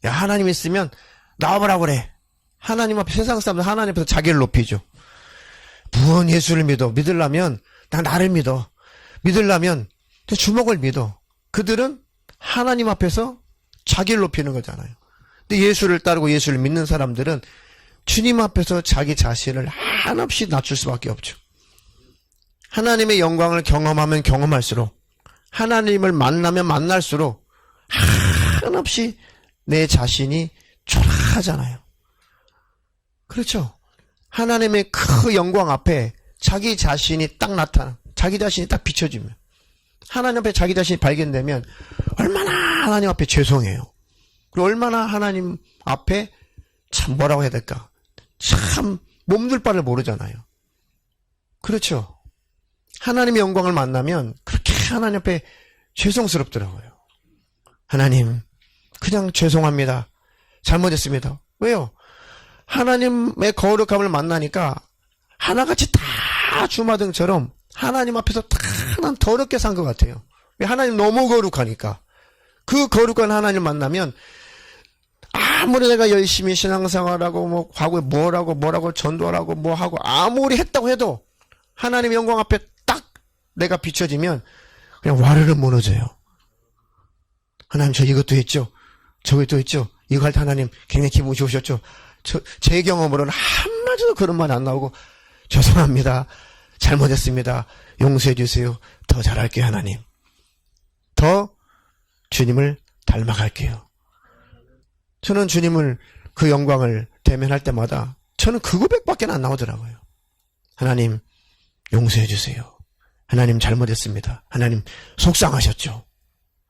야, 하나님 있으면 나와보라 그래. 하나님 앞에 세상 사람들 하나님 앞에서 자기를 높이죠. 무언 예수를 믿어. 믿으려면 나를 믿어. 믿으려면 주먹을 믿어. 그들은 하나님 앞에서 자기를 높이는 거잖아요. 근데 예수를 따르고 예수를 믿는 사람들은 주님 앞에서 자기 자신을 한없이 낮출 수밖에 없죠. 하나님의 영광을 경험하면 경험할수록, 하나님을 만나면 만날수록 한없이 내 자신이 초라하잖아요. 그렇죠? 하나님의 그 영광 앞에 자기 자신이 딱 나타나, 자기 자신이 딱 비춰지면, 하나님 앞에 자기 자신이 발견되면 얼마나 하나님 앞에 죄송해요. 그리고 얼마나 하나님 앞에 참 뭐라고 해야 될까? 참 몸둘 바를 모르잖아요. 그렇죠? 하나님의 영광을 만나면 그렇게 하나님 앞에 죄송스럽더라고요. 하나님, 그냥 죄송합니다. 잘못했습니다. 왜요? 하나님의 거룩함을 만나니까 하나같이 다 주마등처럼 하나님 앞에서 다 난 더럽게 산 것 같아요. 왜? 하나님 너무 거룩하니까. 그 거룩한 하나님 만나면 아무리 내가 열심히 신앙생활하고 뭐 과거에 뭐라고 전도하라고 뭐하고 아무리 했다고 해도 하나님 영광 앞에 딱 내가 비춰지면 그냥 와르르 무너져요. 하나님 저 이것도 했죠. 저것도 했죠. 이거 할 때 하나님 굉장히 기분 좋으셨죠. 제 경험으로는 한마디도 그런 말 안 나오고 죄송합니다. 잘못했습니다. 용서해 주세요. 더 잘할게요. 하나님. 더 주님을 닮아갈게요. 저는 주님을 그 영광을 대면할 때마다 저는 그 고백밖에 안 나오더라고요. 하나님 용서해 주세요. 하나님 잘못했습니다. 하나님 속상하셨죠.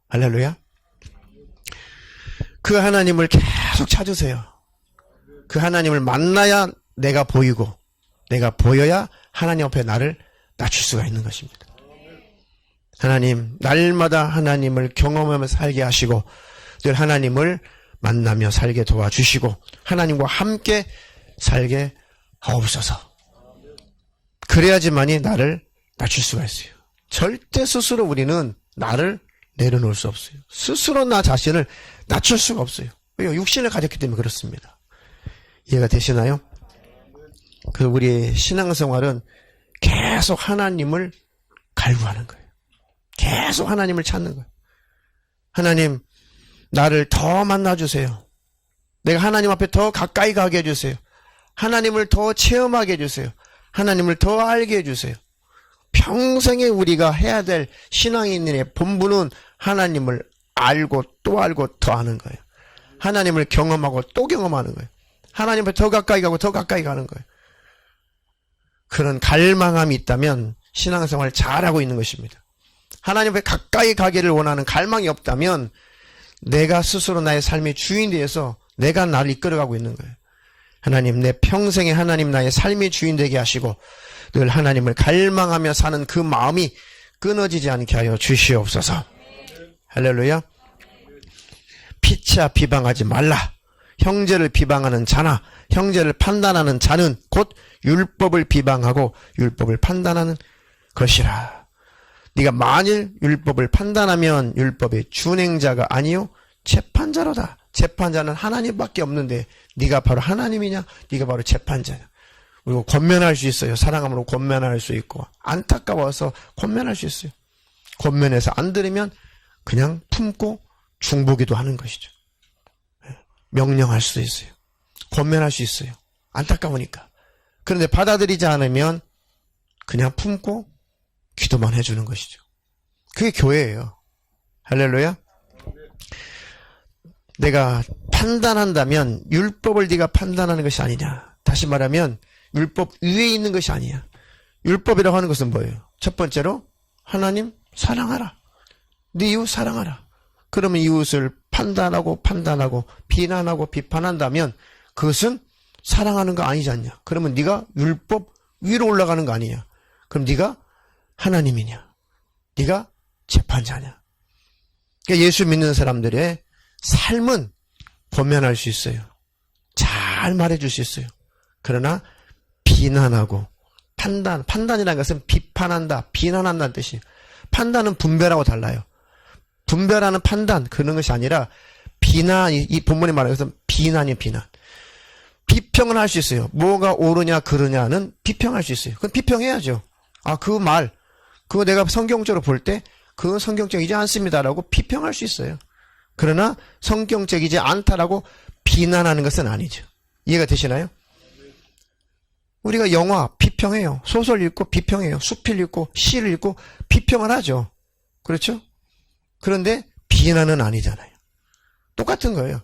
할렐루야. 그 하나님을 계속 찾으세요. 그 하나님을 만나야 내가 보이고 내가 보여야 하나님 앞에 나를 낮출 수가 있는 것입니다. 하나님, 날마다 하나님을 경험하며 살게 하시고 늘 하나님을 만나며 살게 도와주시고 하나님과 함께 살게 하옵소서. 그래야지만이 나를 낮출 수가 있어요. 절대 스스로 우리는 나를 내려놓을 수 없어요. 스스로 나 자신을 낮출 수가 없어요. 왜요? 육신을 가졌기 때문에 그렇습니다. 이해가 되시나요? 그 우리의 신앙생활은 계속 하나님을 갈구하는 거예요. 계속 하나님을 찾는 거예요. 하나님, 나를 더 만나주세요. 내가 하나님 앞에 더 가까이 가게 해주세요. 하나님을 더 체험하게 해주세요. 하나님을 더 알게 해주세요. 평생에 우리가 해야 될 신앙인의 본분은 하나님을 알고 또 알고 더 아는 거예요. 하나님을 경험하고 또 경험하는 거예요. 하나님 앞에 더 가까이 가고 더 가까이 가는 거예요. 그런 갈망함이 있다면 신앙생활을 잘하고 있는 것입니다. 하나님 앞에 가까이 가기를 원하는 갈망이 없다면 내가 스스로 나의 삶의 주인 되어서 내가 나를 이끌어가고 있는 거예요. 하나님, 내 평생에 하나님 나의 삶의 주인 되게 하시고 늘 하나님을 갈망하며 사는 그 마음이 끊어지지 않게 하여 주시옵소서. 할렐루야. 피차 비방하지 말라. 형제를 비방하는 자나 형제를 판단하는 자는 곧 율법을 비방하고 율법을 판단하는 것이라. 네가 만일 율법을 판단하면 율법의 준행자가 아니요 재판자로다. 재판자는 하나님밖에 없는데 네가 바로 하나님이냐? 네가 바로 재판자냐? 그리고 권면할 수 있어요. 사랑함으로 권면할 수 있고 안타까워서 권면할 수 있어요. 권면해서 안 들으면 그냥 품고 중보기도 하는 것이죠. 명령할 수도 있어요. 권면할 수 있어요. 안타까우니까. 그런데 받아들이지 않으면 그냥 품고 기도만 해주는 것이죠. 그게 교회예요. 할렐루야. 내가 판단한다면 율법을 네가 판단하는 것이 아니냐. 다시 말하면 율법 위에 있는 것이 아니야. 율법이라고 하는 것은 뭐예요? 첫 번째로 하나님 사랑하라. 네 이웃 사랑하라. 그러면 이웃을 판단하고 비난하고 비판한다면 그것은 사랑하는 거 아니지 않냐. 그러면 네가 율법 위로 올라가는 거 아니냐. 그럼 네가 하나님이냐. 네가 재판자냐. 그러니까 예수 믿는 사람들의 삶은 권면할 수 있어요. 잘 말해줄 수 있어요. 그러나 비난하고 판단이라는 것은 비판한다, 비난한다는 뜻이에요. 판단은 분별하고 달라요. 분별하는 판단 그런 것이 아니라 비난, 이 본문에 말하는 것은 비난이에요. 비난. 비평은 할 수 있어요. 뭐가 옳으냐 그르냐는 비평할 수 있어요. 그건 비평해야죠. 아, 그 말 그거 내가 성경적으로 볼 때 그건 성경적이지 않습니다라고 비평할 수 있어요. 그러나 성경적이지 않다라고 비난하는 것은 아니죠. 이해가 되시나요? 우리가 영화 비평해요. 소설 읽고 비평해요. 수필 읽고 시를 읽고 비평을 하죠. 그렇죠? 그런데 비난은 아니잖아요. 똑같은 거예요.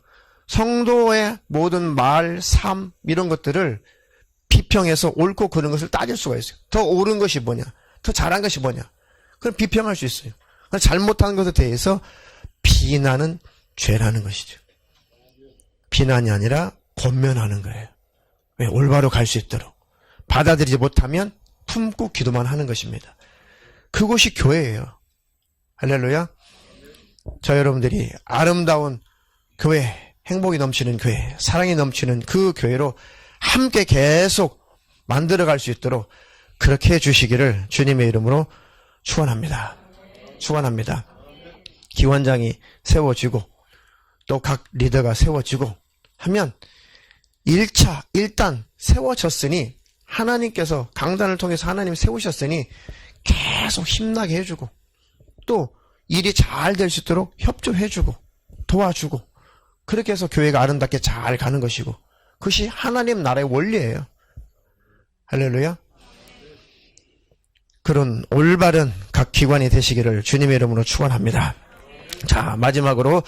성도의 모든 말, 삶 이런 것들을 비평해서 옳고 그른 것을 따질 수가 있어요. 더 옳은 것이 뭐냐? 더 잘한 것이 뭐냐? 그럼 비평할 수 있어요. 잘못한 것에 대해서 비난은 죄라는 것이죠. 비난이 아니라 권면하는 거예요. 왜? 올바로 갈 수 있도록. 받아들이지 못하면 품고 기도만 하는 것입니다. 그것이 교회예요. 할렐루야. 저 여러분들이 아름다운 교회, 행복이 넘치는 교회, 사랑이 넘치는 그 교회로 함께 계속 만들어갈 수 있도록 그렇게 해주시기를 주님의 이름으로 축원합니다. 축원합니다. 기원장이 세워지고 또 각 리더가 세워지고 하면 1차 일단 세워졌으니 하나님께서 강단을 통해서 하나님 세우셨으니 계속 힘나게 해주고 또 일이 잘 될 수 있도록 협조해주고 도와주고 그렇게 해서 교회가 아름답게 잘 가는 것이고 그것이 하나님 나라의 원리예요. 할렐루야. 그런 올바른 각 기관이 되시기를 주님의 이름으로 축원합니다. 자, 마지막으로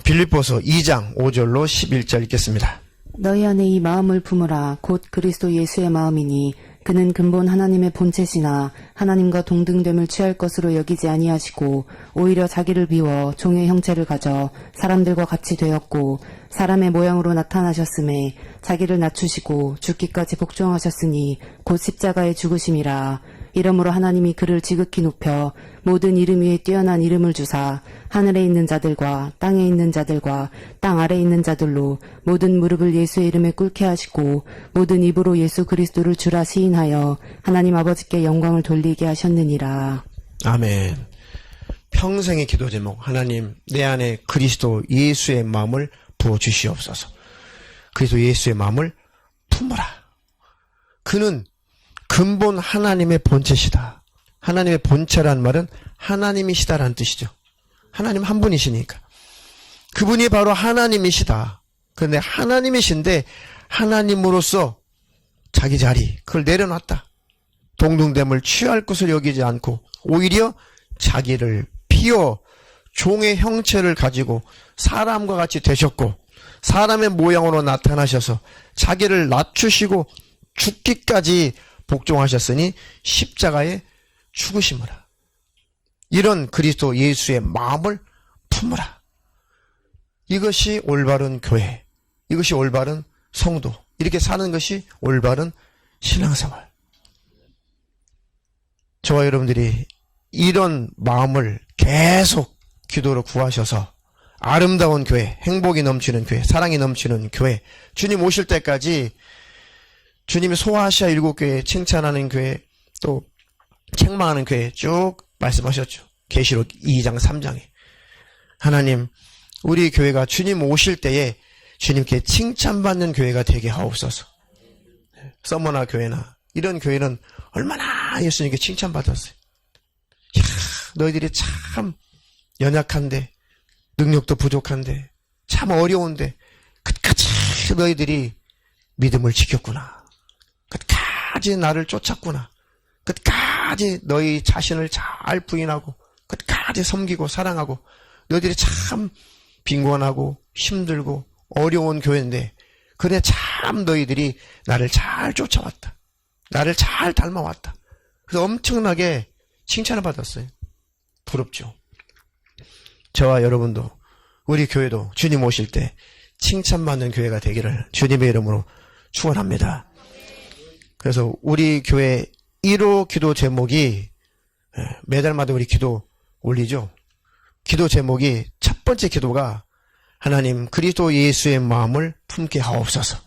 빌립보서 2장 5절로 11절 읽겠습니다. 너희 안에 이 마음을 품으라. 곧 그리스도 예수의 마음이니 그는 근본 하나님의 본체시나 하나님과 동등됨을 취할 것으로 여기지 아니하시고 오히려 자기를 비워 종의 형체를 가져 사람들과 같이 되었고 사람의 모양으로 나타나셨음에 자기를 낮추시고 죽기까지 복종하셨으니 곧 십자가에 죽으심이라. 이러므로 하나님이 그를 지극히 높여 모든 이름 위에 뛰어난 이름을 주사 하늘에 있는 자들과 땅에 있는 자들과 땅 아래에 있는 자들로 모든 무릎을 예수의 이름에 꿇게 하시고 모든 입으로 예수 그리스도를 주라 시인하여 하나님 아버지께 영광을 돌리게 하셨느니라. 아멘. 평생의 기도 제목, 하나님 내 안에 그리스도 예수의 마음을 부어주시옵소서. 그리스도 예수의 마음을 품으라. 그는 근본 하나님의 본체시다. 하나님의 본체란 말은 하나님이시다라는 뜻이죠. 하나님 한 분이시니까. 그분이 바로 하나님이시다. 그런데 하나님이신데 하나님으로서 자기 자리, 그걸 내려놨다. 동등됨을 취할 것을 여기지 않고 오히려 자기를 비워 종의 형체를 가지고 사람과 같이 되셨고 사람의 모양으로 나타나셔서 자기를 낮추시고 죽기까지 복종하셨으니 십자가에 죽으심으라. 이런 그리스도 예수의 마음을 품으라. 이것이 올바른 교회, 이것이 올바른 성도, 이렇게 사는 것이 올바른 신앙생활. 저와 여러분들이 이런 마음을 계속 기도로 구하셔서 아름다운 교회, 행복이 넘치는 교회, 사랑이 넘치는 교회, 주님 오실 때까지 주님이 소아시아 7교회 칭찬하는 교회, 또 책망하는 교회 쭉 말씀하셨죠. 계시록 2장 3장에 하나님 우리 교회가 주님 오실 때에 주님께 칭찬받는 교회가 되게 하옵소서. 서머나 교회나 이런 교회는 얼마나 예수님께 칭찬받았어요. 이야, 너희들이 참 연약한데 능력도 부족한데 참 어려운데 끝까지 너희들이 믿음을 지켰구나. 끝까지 나를 쫓았구나. 끝까지 너희 자신을 잘 부인하고 끝까지 섬기고 사랑하고 너희들이 참 빈곤하고 힘들고 어려운 교회인데 그래 참 너희들이 나를 잘 쫓아왔다. 나를 잘 닮아왔다. 그래서 엄청나게 칭찬을 받았어요. 부럽죠. 저와 여러분도 우리 교회도 주님 오실 때 칭찬받는 교회가 되기를 주님의 이름으로 축원합니다. 그래서 우리 교회 1호 기도 제목이 매달마다 우리 기도 올리죠. 기도 제목이 첫 번째 기도가 하나님 그리스도 예수의 마음을 품게 하옵소서.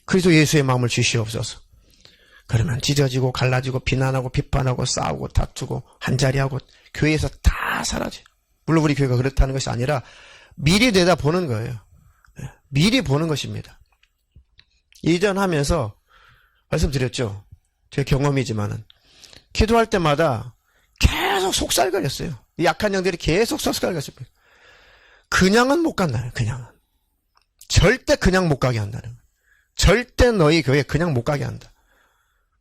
그리스도 예수의 마음을 주시옵소서. 그러면 찢어지고 갈라지고 비난하고 비판하고 싸우고 다투고 한자리하고 교회에서 다 사라져요. 물론 우리 교회가 그렇다는 것이 아니라 미리 내다보는 거예요. 미리 보는 것입니다. 이전하면서 말씀드렸죠. 제 경험이지만은 기도할 때마다 계속 속살거렸어요. 약한 영들이 계속 속살거렸습니다. 그냥은 못 간다는 거예요. 그냥은. 절대 그냥 못 가게 한다는 거예요. 절대 너희 교회 그냥 못 가게 한다.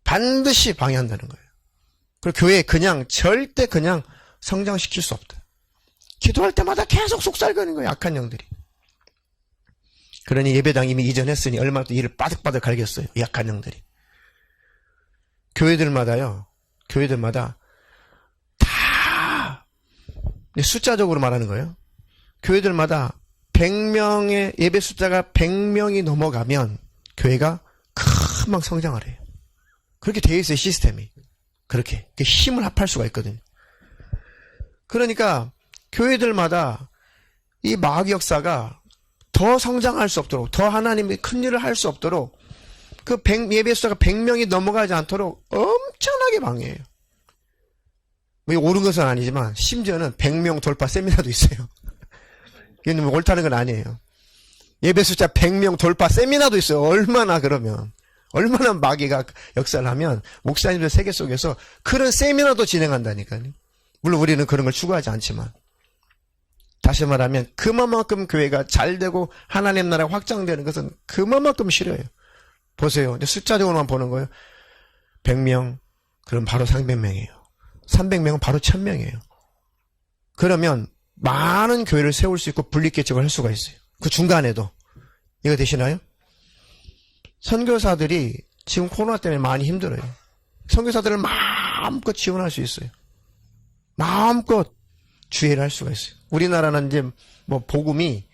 반드시 방해한다는 거예요. 그리고 교회에 그냥 절대 그냥 성장시킬 수 없다. 기도할 때마다 계속 속살거리는 거예요. 약한 영들이. 그러니 예배당 이미 이전했으니 얼마나 또 이를 바득바득 갈겼어요. 약한 영들이. 교회들마다 다 숫자적으로 말하는 거예요. 교회들마다 100명의 예배 숫자가 100명이 넘어가면 교회가 금방 성장을 해요. 그렇게 되어 있어요. 시스템이. 그렇게 힘을 합할 수가 있거든요. 그러니까 교회들마다 이 마귀 역사가 더 성장할 수 없도록, 더 하나님의 큰 일을 할 수 없도록 그 예배 숫자가 100명이 넘어가지 않도록 엄청나게 방해해요. 옳은 것은 아니지만 심지어는 100명 돌파 세미나도 있어요. 이건 뭐 옳다는 건 아니에요. 예배 숫자 100명 돌파 세미나도 있어요. 얼마나 마귀가 역사를 하면 목사님들 세계 속에서 그런 세미나도 진행한다니까요. 물론 우리는 그런 걸 추구하지 않지만 다시 말하면 그만큼 교회가 잘되고 하나님 나라가 확장되는 것은 그만큼 싫어요. 보세요. 숫자적으로만 보는 거예요. 100명 그럼 바로 300명이에요. 300명은 바로 1000명이에요. 그러면 많은 교회를 세울 수 있고 분립개척을 할 수가 있어요. 그 중간에도 이거 되시나요? 선교사들이 지금 코로나 때문에 많이 힘들어요. 선교사들을 마음껏 지원할 수 있어요. 마음껏 주의를 할 수가 있어요. 우리나라는 이제 뭐 복음이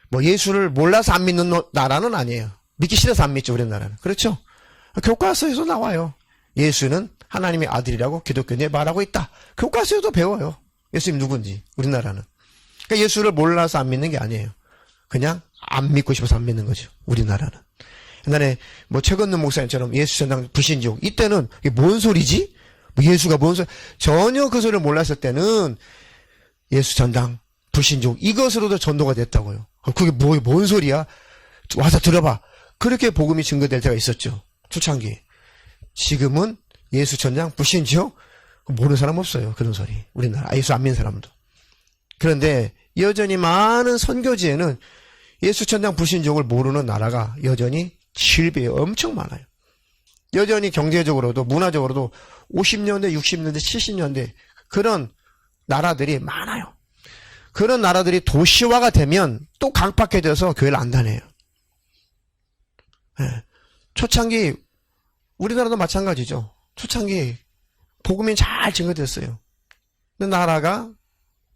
뭐 예수를 몰라서 안 믿는 나라는 아니에요. 믿기 싫어서 안 믿죠, 우리나라는. 그렇죠? 교과서에서 나와요. 예수는 하나님의 아들이라고 기독교에 말하고 있다. 교과서에도 배워요. 예수님 누군지, 우리나라는. 그러니까 예수를 몰라서 안 믿는 게 아니에요. 그냥 안 믿고 싶어서 안 믿는 거죠, 우리나라는. 옛날에 뭐 최건능 목사님처럼 예수 전당 불신지옥, 이때는 이게 뭔 소리지? 뭐 예수가 뭔 소리? 전혀 그 소리를 몰랐을 때는 예수 전당 불신지옥 이것으로도 전도가 됐다고요. 그게 뭔 소리야? 와서 들어봐. 그렇게 복음이 증거될 때가 있었죠, 초창기에. 지금은 예수 전당 불신지옥 모르는 사람 없어요. 그런 소리. 우리나라 예수 안 믿는 사람도. 그런데 여전히 많은 선교지에는 예수 전당 불신지옥을 모르는 나라가 여전히 7배에 엄청 많아요. 여전히 경제적으로도 문화적으로도 50년대, 60년대, 70년대 그런 나라들이 많아요. 그런 나라들이 도시화가 되면 또 강팍해져서 교회를 안 다녀요. 네. 초창기 우리나라도 마찬가지죠. 초창기 복음이 잘 증거됐어요. 근데 나라가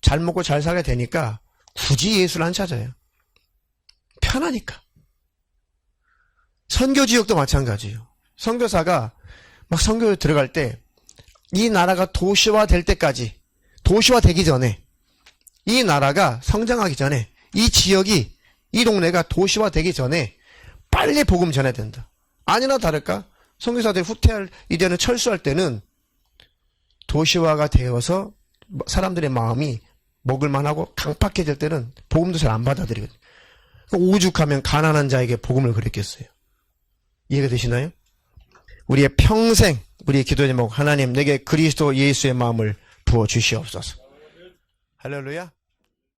잘 먹고 잘 살게 되니까 굳이 예수를 안 찾아요. 편하니까. 선교지역도 마찬가지예요. 선교사가 막 선교에 들어갈 때 이 나라가 도시화 될 때까지, 도시화 되기 전에, 이 나라가 성장하기 전에, 이 지역이, 이 동네가 도시화 되기 전에 빨리 복음 전해야 된다. 아니나 다를까 선교사들이 후퇴할 이제는 철수할 때는 도시화가 되어서 사람들의 마음이 먹을만하고 강팍해질 때는 복음도 잘 안 받아들이거든요. 오죽하면 가난한 자에게 복음을 그랬겠어요. 이해가 되시나요? 우리의 평생 우리의 기도 제목, 하나님 내게 그리스도 예수의 마음을 부어 주시옵소서. 할렐루야.